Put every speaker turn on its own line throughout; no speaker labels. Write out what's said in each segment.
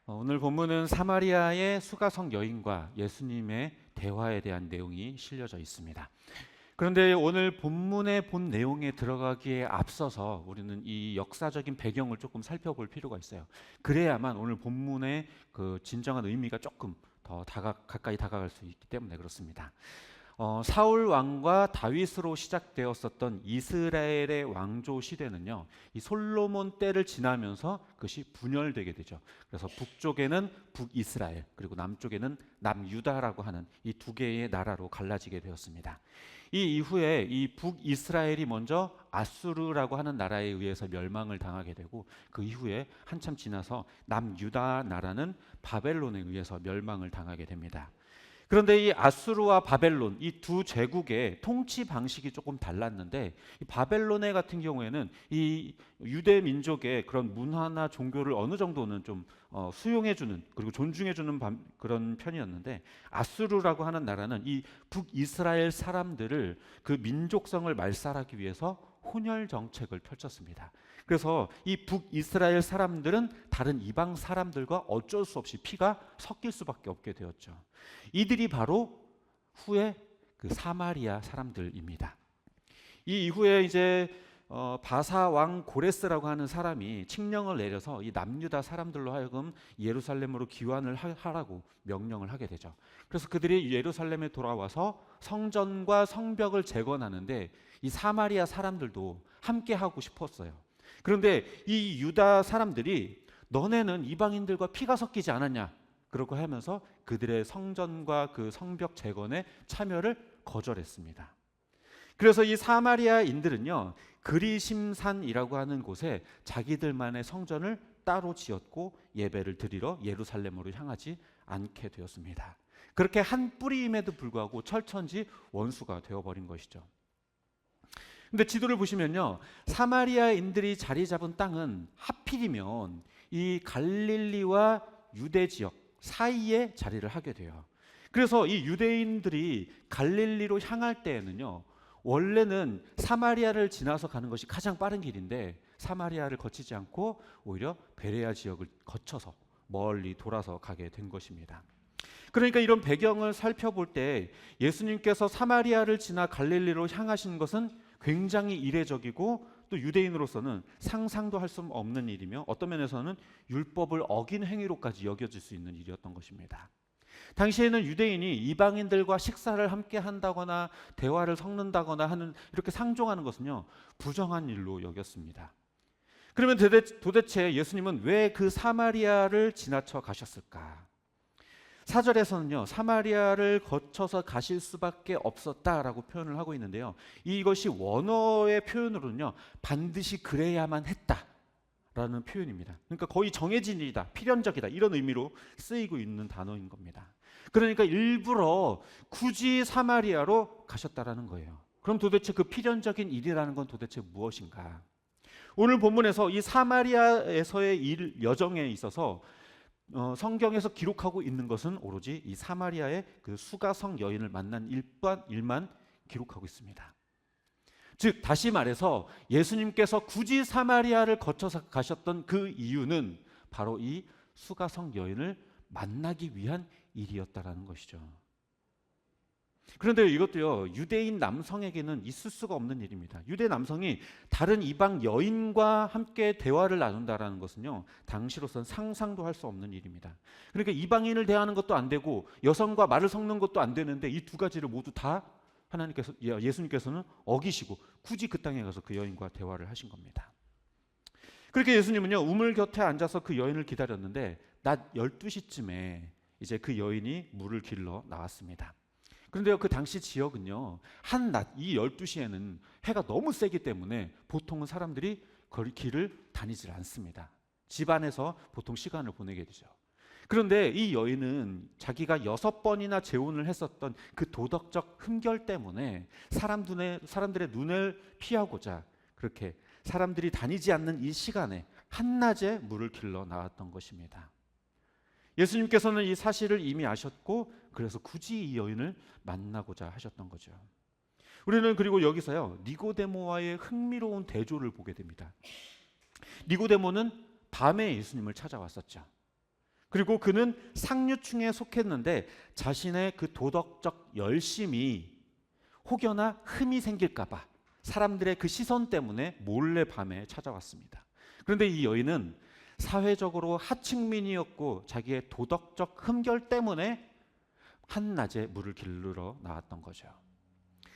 오늘 본문은 사마리아의 수가성 여인과 예수님의 대화에 대한 내용이 실려져 있습니다. 그런데 오늘 본문의 본 내용에 들어가기에 앞서서 우리는 이 역사적인 배경을 조금 살펴볼 필요가 있어요. 그래야만 오늘 본문의 그 진정한 의미가 조금 더 가까이 다가갈 수 있기 때문에 그렇습니다. 사울 왕과 다윗으로 시작되었었던 이스라엘의 왕조 시대는요, 이 솔로몬 때를 지나면서 그것이 분열되게 되죠. 그래서 북쪽에는 북이스라엘, 그리고 남쪽에는 남유다라고 하는 이 두 개의 나라로 갈라지게 되었습니다. 이 이후에 이 북이스라엘이 먼저 아수르라고 하는 나라에 의해서 멸망을 당하게 되고, 그 이후에 한참 지나서 남유다 나라는 바벨론에 의해서 멸망을 당하게 됩니다. 그런데 이 아수르와 바벨론 이 두 제국의 통치 방식이 조금 달랐는데, 이 바벨론의 같은 경우에는 이 유대 민족의 그런 문화나 종교를 어느 정도는 좀 수용해주는, 그리고 존중해주는 그런 편이었는데, 아수르라고 하는 나라는 이 북이스라엘 사람들을 그 민족성을 말살하기 위해서 혼혈 정책을 펼쳤습니다. 그래서 이 북이스라엘 사람들은 다른 이방 사람들과 어쩔 수 없이 피가 섞일 수밖에 없게 되었죠. 이들이 바로 후에 그 사마리아 사람들입니다. 이 이후에 이제 바사 왕 고레스라고 하는 사람이 칙령을 내려서 이 남유다 사람들로 하여금 예루살렘으로 귀환을 하라고 명령을 하게 되죠. 그래서 그들이 예루살렘에 돌아와서 성전과 성벽을 재건하는데 이 사마리아 사람들도 함께 하고 싶었어요. 그런데 이 유다 사람들이 너네는 이방인들과 피가 섞이지 않았냐? 그렇게 하면서 그들의 성전과 그 성벽 재건에 참여를 거절했습니다. 그래서 이 사마리아인들은요, 그리심산이라고 하는 곳에 자기들만의 성전을 따로 지었고 예배를 드리러 예루살렘으로 향하지 않게 되었습니다. 그렇게 한 뿌리임에도 불구하고 철천지 원수가 되어버린 것이죠. 근데 지도를 보시면요, 사마리아인들이 자리 잡은 땅은 하필이면 이 갈릴리와 유대 지역 사이에 자리를 하게 돼요. 그래서 이 유대인들이 갈릴리로 향할 때에는요, 원래는 사마리아를 지나서 가는 것이 가장 빠른 길인데 사마리아를 거치지 않고 오히려 베레아 지역을 거쳐서 멀리 돌아서 가게 된 것입니다. 그러니까 이런 배경을 살펴볼 때 예수님께서 사마리아를 지나 갈릴리로 향하신 것은 굉장히 이례적이고, 또 유대인으로서는 상상도 할 수 없는 일이며 어떤 면에서는 율법을 어긴 행위로까지 여겨질 수 있는 일이었던 것입니다. 당시에는 유대인이 이방인들과 식사를 함께 한다거나 대화를 섞는다거나 하는, 이렇게 상종하는 것은요, 부정한 일로 여겼습니다. 그러면 도대체 예수님은 왜 그 사마리아를 지나쳐 가셨을까? 4절에서는요, 사마리아를 거쳐서 가실 수밖에 없었다라고 표현을 하고 있는데요, 이것이 원어의 표현으로는요, 반드시 그래야만 했다라는 표현입니다. 그러니까 거의 정해진 일이다, 필연적이다, 이런 의미로 쓰이고 있는 단어인 겁니다. 그러니까 일부러 굳이 사마리아로 가셨다라는 거예요. 그럼 도대체 그 필연적인 일이라는 건 도대체 무엇인가? 오늘 본문에서 이 사마리아에서의 여정에 있어서 성경에서 기록하고 있는 것은 오로지 이 사마리아의 그 수가성 여인을 만난 일만 기록하고 있습니다. 즉 다시 말해서 예수님께서 굳이 사마리아를 거쳐서 가셨던 그 이유는 바로 이 수가성 여인을 만나기 위한 일이었다라는 것이죠. 그런데 이것도요, 유대인 남성에게는 있을 수가 없는 일입니다. 유대 남성이 다른 이방 여인과 함께 대화를 나눈다라는 것은요, 당시로서는 상상도 할 수 없는 일입니다. 그러니까 이방인을 대하는 것도 안 되고 여성과 말을 섞는 것도 안 되는데 이 두 가지를 모두 다 예수님께서는 어기시고 굳이 그 땅에 가서 그 여인과 대화를 하신 겁니다. 그렇게 예수님은요, 우물 곁에 앉아서 그 여인을 기다렸는데 낮 12시쯤에 이제 그 여인이 물을 길러 나왔습니다. 그런데요, 그 당시 지역은요, 한낮 이 12시에는 해가 너무 세기 때문에 보통은 사람들이 길을 다니질 않습니다. 집 안에서 보통 시간을 보내게 되죠. 그런데 이 여인은 자기가 6번이나 재혼을 했었던 그 도덕적 흠결 때문에 사람들의 눈을 피하고자 그렇게 사람들이 다니지 않는 이 시간에 한낮에 물을 길러 나왔던 것입니다. 예수님께서는 이 사실을 이미 아셨고, 그래서 굳이 이 여인을 만나고자 하셨던 거죠. 우리는 그리고 여기서요, 니고데모와의 흥미로운 대조를 보게 됩니다. 니고데모는 밤에 예수님을 찾아왔었죠. 그리고 그는 상류층에 속했는데 자신의 그 도덕적 열심이 혹여나 흠이 생길까 봐 사람들의 그 시선 때문에 몰래 밤에 찾아왔습니다. 그런데 이 여인은 사회적으로 하층민이었고 자기의 도덕적 흠결 때문에 한낮에 물을 길르러 나왔던 거죠.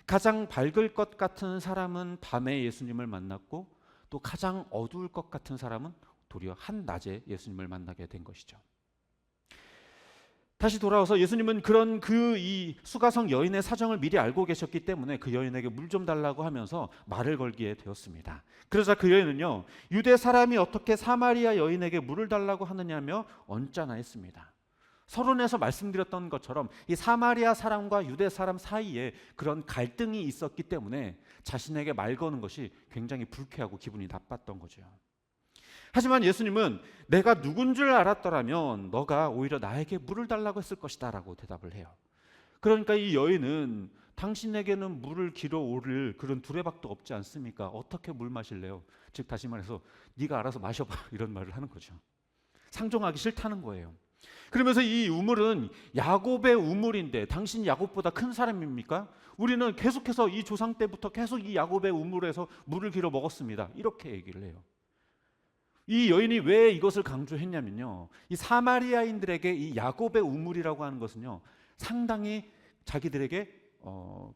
가장 밝을 것 같은 사람은 밤에 예수님을 만났고 또 가장 어두울 것 같은 사람은 도리어 한낮에 예수님을 만나게 된 것이죠. 다시 돌아와서 예수님은 그런 이 수가성 여인의 사정을 미리 알고 계셨기 때문에 그 여인에게 물 좀 달라고 하면서 말을 걸게 되었습니다. 그러자 그 여인은요, 유대 사람이 어떻게 사마리아 여인에게 물을 달라고 하느냐며 언짢아 했습니다. 서론에서 말씀드렸던 것처럼 이 사마리아 사람과 유대 사람 사이에 그런 갈등이 있었기 때문에 자신에게 말 거는 것이 굉장히 불쾌하고 기분이 나빴던 거죠. 하지만 예수님은 내가 누군 줄 알았더라면 너가 오히려 나에게 물을 달라고 했을 것이다 라고 대답을 해요. 그러니까 이 여인은 당신에게는 물을 길어 오를 그런 두레박도 없지 않습니까? 어떻게 물 마실래요? 즉 다시 말해서 네가 알아서 마셔봐 이런 말을 하는 거죠. 상종하기 싫다는 거예요. 그러면서 이 우물은 야곱의 우물인데 당신 야곱보다 큰 사람입니까? 우리는 계속해서 이 조상 때부터 계속 이 야곱의 우물에서 물을 길어 먹었습니다. 이렇게 얘기를 해요. 이 여인이 왜 이것을 강조했냐면요, 이 사마리아인들에게 이 야곱의 우물이라고 하는 것은요 상당히 자기들에게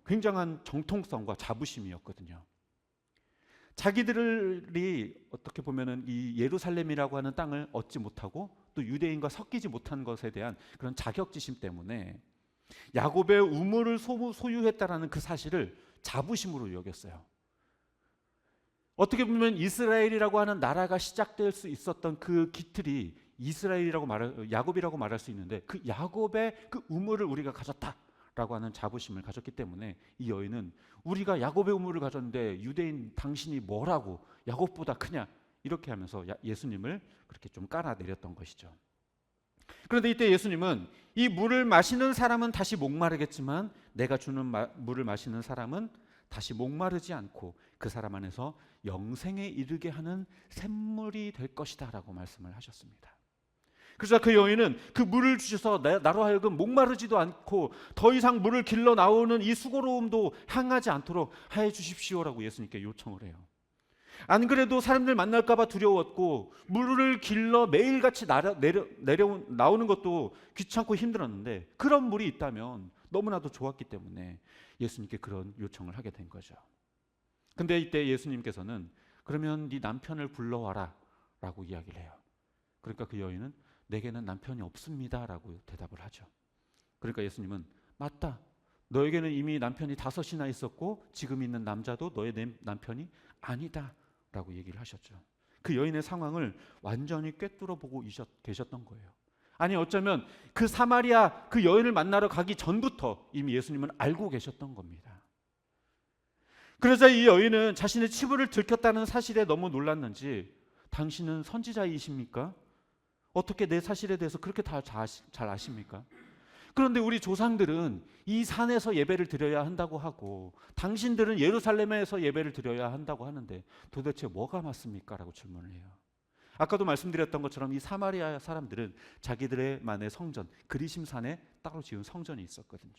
굉장한 정통성과 자부심이었거든요. 자기들이 어떻게 보면은 이 예루살렘이라고 하는 땅을 얻지 못하고 또 유대인과 섞이지 못한 것에 대한 그런 자격지심 때문에 야곱의 우물을 소유했다라는 그 사실을 자부심으로 여겼어요. 어떻게 보면 이스라엘이라고 하는 나라가 시작될 수 있었던 그 기틀이 야곱이라고 말할 수 있는데 그 야곱의 그 우물을 우리가 가졌다라고 하는 자부심을 가졌기 때문에 이 여인은 우리가 야곱의 우물을 가졌는데 유대인 당신이 뭐라고 야곱보다 크냐 이렇게 하면서 예수님을 그렇게 좀 깔아내렸던 것이죠. 그런데 이때 예수님은 이 물을 마시는 사람은 다시 목마르겠지만 내가 주는 물을 마시는 사람은 다시 목마르지 않고 그 사람 안에서 영생에 이르게 하는 샘물이 될 것이다 라고 말씀을 하셨습니다. 그래서 그 여인은 그 물을 주셔서 나로 하여금 목마르지도 않고 더 이상 물을 길러 나오는 이 수고로움도 향하지 않도록 하여 주십시오라고 예수님께 요청을 해요. 안 그래도 사람들 만날까 봐 두려웠고 물을 길러 매일같이 나오는 것도 귀찮고 힘들었는데 그런 물이 있다면 너무나도 좋았기 때문에 예수님께 그런 요청을 하게 된 거죠. 근데 이때 예수님께서는 그러면 네 남편을 불러와라 라고 이야기를 해요. 그러니까 그 여인은 내게는 남편이 없습니다 라고 대답을 하죠. 그러니까 예수님은 맞다, 너에게는 이미 남편이 5이나 있었고 지금 있는 남자도 너의 남편이 아니다 라고 얘기를 하셨죠. 그 여인의 상황을 완전히 꿰뚫어 보고 계셨던 거예요. 아니 어쩌면 그 사마리아 그 여인을 만나러 가기 전부터 이미 예수님은 알고 계셨던 겁니다. 그러자 이 여인은 자신의 치부를 들켰다는 사실에 너무 놀랐는지 당신은 선지자이십니까? 어떻게 내 사실에 대해서 그렇게 다 잘 아십니까? 그런데 우리 조상들은 이 산에서 예배를 드려야 한다고 하고 당신들은 예루살렘에서 예배를 드려야 한다고 하는데 도대체 뭐가 맞습니까? 라고 질문을 해요. 아까도 말씀드렸던 것처럼 이 사마리아 사람들은 자기들만의 성전, 그리심산에 따로 지은 성전이 있었거든요.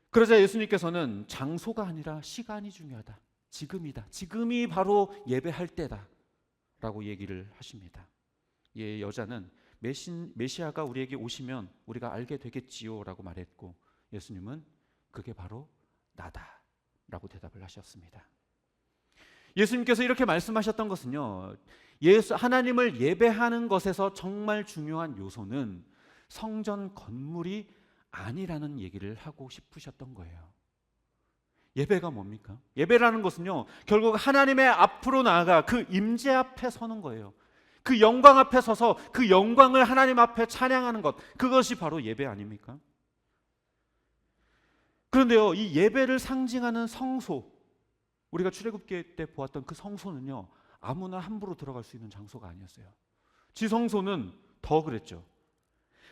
그러자 예수님께서는 장소가 아니라 시간이 중요하다. 지금이다. 지금이 바로 예배할 때다. 라고 얘기를 하십니다. 이 여자는 메시아가 우리에게 오시면 우리가 알게 되겠지요 라고 말했고 예수님은 그게 바로 나다 라고 대답을 하셨습니다. 예수님께서 이렇게 말씀하셨던 것은요, 하나님을 예배하는 것에서 정말 중요한 요소는 성전 건물이 아니라는 얘기를 하고 싶으셨던 거예요. 예배가 뭡니까? 예배라는 것은요, 결국 하나님의 앞으로 나아가 그 임재 앞에 서는 거예요. 그 영광 앞에 서서 그 영광을 하나님 앞에 찬양하는 것, 그것이 바로 예배 아닙니까? 그런데요, 이 예배를 상징하는 성소, 우리가 출애굽기 때 보았던 그 성소는요, 아무나 함부로 들어갈 수 있는 장소가 아니었어요. 지성소는 더 그랬죠.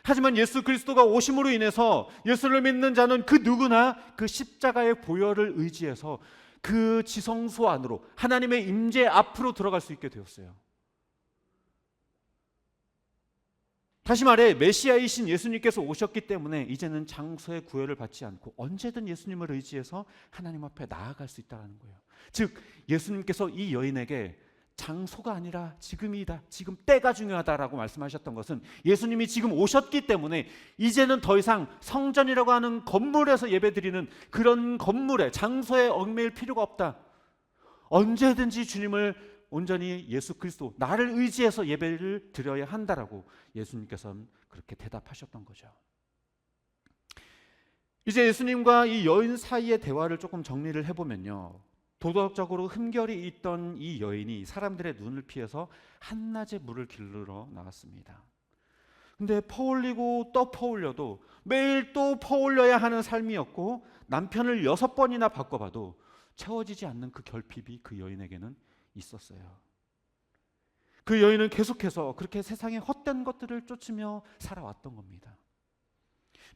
하지만 예수 그리스도가 오심으로 인해서 예수를 믿는 자는 그 누구나 그 십자가의 보혈을 의지해서 그 지성소 안으로 하나님의 임재 앞으로 들어갈 수 있게 되었어요. 다시 말해 메시아이신 예수님께서 오셨기 때문에 이제는 장소의 구애를 받지 않고 언제든 예수님을 의지해서 하나님 앞에 나아갈 수 있다는 거예요. 즉 예수님께서 이 여인에게 장소가 아니라 지금이다, 지금 때가 중요하다라고 말씀하셨던 것은 예수님이 지금 오셨기 때문에 이제는 더 이상 성전이라고 하는 건물에서 예배드리는 그런 건물에, 장소에 얽매일 필요가 없다. 언제든지 주님을 온전히 예수 그리스도, 나를 의지해서 예배를 드려야 한다라고 예수님께서는 그렇게 대답하셨던 거죠. 이제 예수님과 이 여인 사이의 대화를 조금 정리를 해보면요, 도덕적으로 흠결이 있던 이 여인이 사람들의 눈을 피해서 한낮에 물을 길르러 나왔습니다. 근데 퍼올리고 또 퍼올려도 매일 또 퍼올려야 하는 삶이었고, 남편을 6번이나 바꿔봐도 채워지지 않는 그 결핍이 그 여인에게는 있었어요. 그 여인은 계속해서 그렇게 세상의 헛된 것들을 쫓으며 살아왔던 겁니다.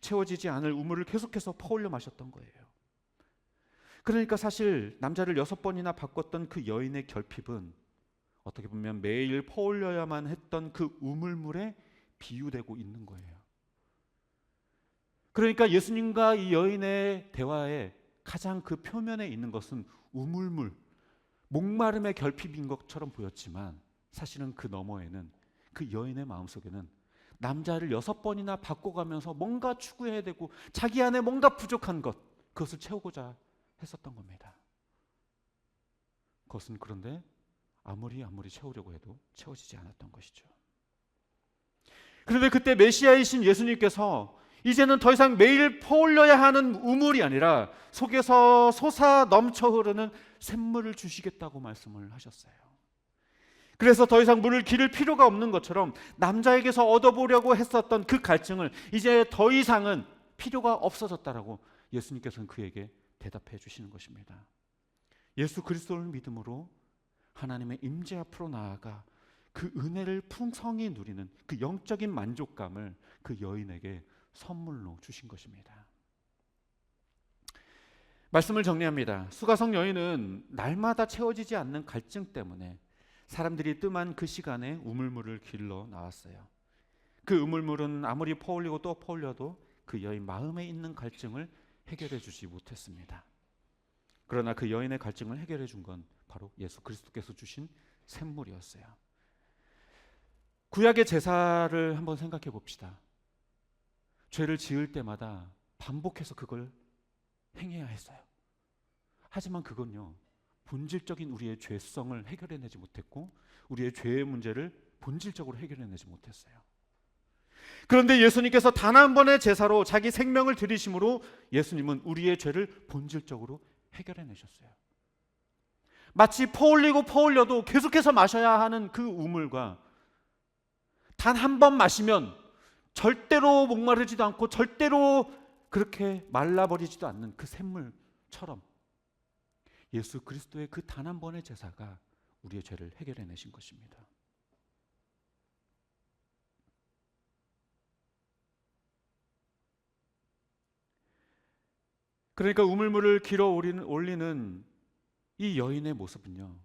채워지지 않을 우물을 계속해서 퍼올려 마셨던 거예요. 그러니까 사실 남자를 6번이나 바꿨던 그 여인의 결핍은 어떻게 보면 매일 퍼올려야만 했던 그 우물물에 비유되고 있는 거예요. 그러니까 예수님과 이 여인의 대화에 가장 그 표면에 있는 것은 우물물, 목마름의 결핍인 것처럼 보였지만 사실은 그 너머에는, 그 여인의 마음속에는 남자를 6번이나 바꿔가면서 뭔가 추구해야 되고 자기 안에 뭔가 부족한 것, 그것을 채우고자 했었던 겁니다. 그것은 그런데 아무리 채우려고 해도 채워지지 않았던 것이죠. 그런데 그때 메시아이신 예수님께서 이제는 더 이상 매일 퍼올려야 하는 우물이 아니라 속에서 솟아 넘쳐 흐르는 샘물을 주시겠다고 말씀을 하셨어요. 그래서 더 이상 물을 기를 필요가 없는 것처럼 남자에게서 얻어보려고 했었던 그 갈증을 이제 더 이상은 필요가 없어졌다라고 예수님께서는 그에게 대답해 주시는 것입니다. 예수 그리스도를 믿음으로 하나님의 임재 앞으로 나아가 그 은혜를 풍성히 누리는 그 영적인 만족감을 그 여인에게 선물로 주신 것입니다. 말씀을 정리합니다. 수가성 여인은 날마다 채워지지 않는 갈증 때문에 사람들이 뜸한 그 시간에 우물물을 길러 나왔어요. 그 우물물은 아무리 퍼올리고 또 퍼올려도 그 여인 마음에 있는 갈증을 해결해 주지 못했습니다. 그러나 그 여인의 갈증을 해결해 준 건 바로 예수 그리스도께서 주신 샘물이었어요. 구약의 제사를 한번 생각해 봅시다. 죄를 지을 때마다 반복해서 그걸 행해야 했어요. 하지만 그건요, 본질적인 우리의 죄성을 해결해내지 못했고 우리의 죄의 문제를 본질적으로 해결해내지 못했어요. 그런데 예수님께서 단 한 번의 제사로 자기 생명을 드리심으로 예수님은 우리의 죄를 본질적으로 해결해내셨어요. 마치 퍼올리고 퍼올려도 계속해서 마셔야 하는 그 우물과 단 한 번 마시면 절대로 목마르지도 않고 절대로 그렇게 말라버리지도 않는 그 샘물처럼 예수 그리스도의 그 단 한 번의 제사가 우리의 죄를 해결해내신 것입니다. 그러니까 우물물을 길어 올리는 이 여인의 모습은요,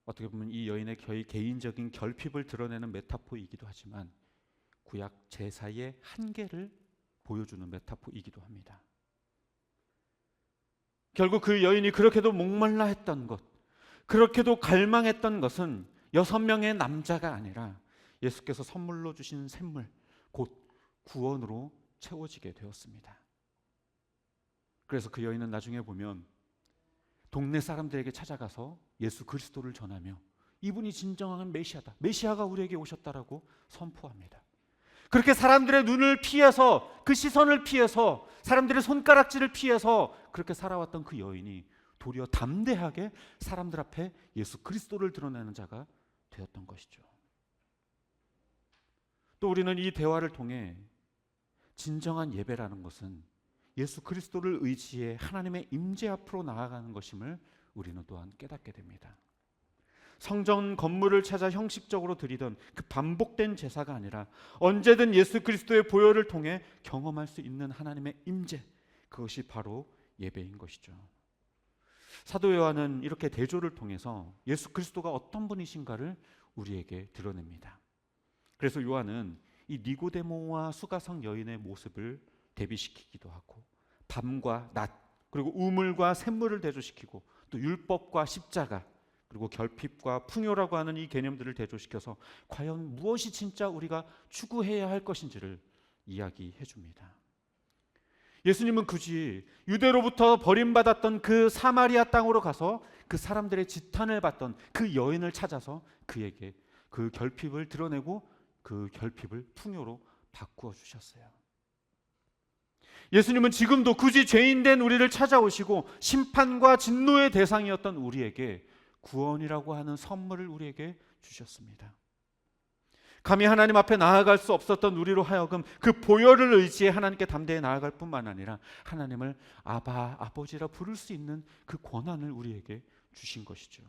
어떻게 보면 이 여인의 개인적인 결핍을 드러내는 메타포이기도 하지만 구약 제사의 한계를 보여주는 메타포이기도 합니다. 결국 그 여인이 그렇게도 목말라 했던 것, 그렇게도 갈망했던 것은 6명의 남자가 아니라 예수께서 선물로 주신 샘물, 곧 구원으로 채워지게 되었습니다. 그래서 그 여인은 나중에 보면 동네 사람들에게 찾아가서 예수 그리스도를 전하며 이분이 진정한 메시아다, 메시아가 우리에게 오셨다라고 선포합니다. 그렇게 사람들의 눈을 피해서, 그 시선을 피해서, 사람들의 손가락질을 피해서 그렇게 살아왔던 그 여인이 도리어 담대하게 사람들 앞에 예수 그리스도를 드러내는 자가 되었던 것이죠. 또 우리는 이 대화를 통해 진정한 예배라는 것은 예수 그리스도를 의지해 하나님의 임재 앞으로 나아가는 것임을 우리는 또한 깨닫게 됩니다. 성전 건물을 찾아 형식적으로 드리던 그 반복된 제사가 아니라 언제든 예수 그리스도의 보혈을 통해 경험할 수 있는 하나님의 임재, 그것이 바로 예배인 것이죠. 사도 요한은 이렇게 대조를 통해서 예수 그리스도가 어떤 분이신가를 우리에게 드러냅니다. 그래서 요한은 이 니고데모와 수가성 여인의 모습을 대비시키기도 하고, 밤과 낮, 그리고 우물과 샘물을 대조시키고, 또 율법과 십자가, 그리고 결핍과 풍요라고 하는 이 개념들을 대조시켜서 과연 무엇이 진짜 우리가 추구해야 할 것인지를 이야기해 줍니다. 예수님은 굳이 유대로부터 버림받았던 그 사마리아 땅으로 가서 그 사람들의 지탄을 받던 그 여인을 찾아서 그에게 그 결핍을 드러내고 그 결핍을 풍요로 바꾸어 주셨어요. 예수님은 지금도 굳이 죄인된 우리를 찾아오시고 심판과 진노의 대상이었던 우리에게 구원이라고 하는 선물을 우리에게 주셨습니다. 감히 하나님 앞에 나아갈 수 없었던 우리로 하여금 그 보혈을 의지해 하나님께 담대히 나아갈 뿐만 아니라 하나님을 아바, 아버지라 부를 수 있는 그 권한을 우리에게 주신 것이죠.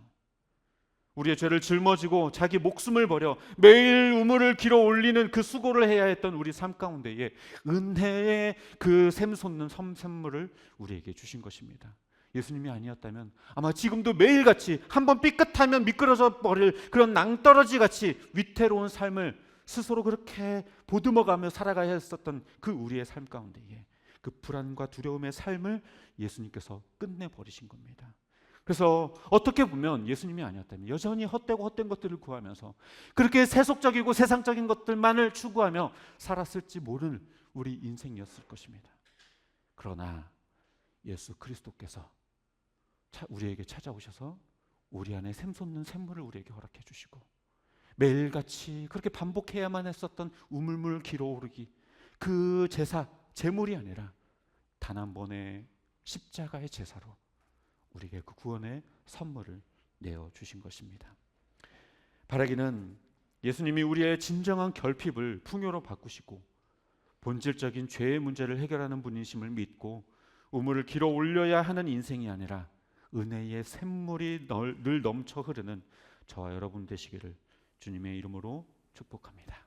우리의 죄를 짊어지고 자기 목숨을 버려 매일 우물을 길어 올리는 그 수고를 해야 했던 우리 삶 가운데에 은혜의 그 샘솟는 샘물을 우리에게 주신 것입니다. 예수님이 아니었다면 아마 지금도 매일같이 한번 삐끗하면 미끄러져 버릴 그런 낭떠러지 같이 위태로운 삶을 스스로 그렇게 보듬어가며 살아가야 했었던 그 우리의 삶 가운데에 그 불안과 두려움의 삶을 예수님께서 끝내버리신 겁니다. 그래서 어떻게 보면 예수님이 아니었다면 여전히 헛되고 헛된 것들을 구하면서 그렇게 세속적이고 세상적인 것들만을 추구하며 살았을지 모르는 우리 인생이었을 것입니다. 그러나 예수 그리스도께서 우리에게 찾아오셔서 우리 안에 샘솟는 샘물을 우리에게 허락해 주시고 매일같이 그렇게 반복해야만 했었던 우물물 길어오르기, 그 제사, 제물이 아니라 단 한 번의 십자가의 제사로 우리에게 그 구원의 선물을 내어주신 것입니다. 바라기는 예수님이 우리의 진정한 결핍을 풍요로 바꾸시고 본질적인 죄의 문제를 해결하는 분이심을 믿고 우물을 길어 올려야 하는 인생이 아니라 은혜의 샘물이 늘 넘쳐 흐르는 저와 여러분 되시기를 주님의 이름으로 축복합니다.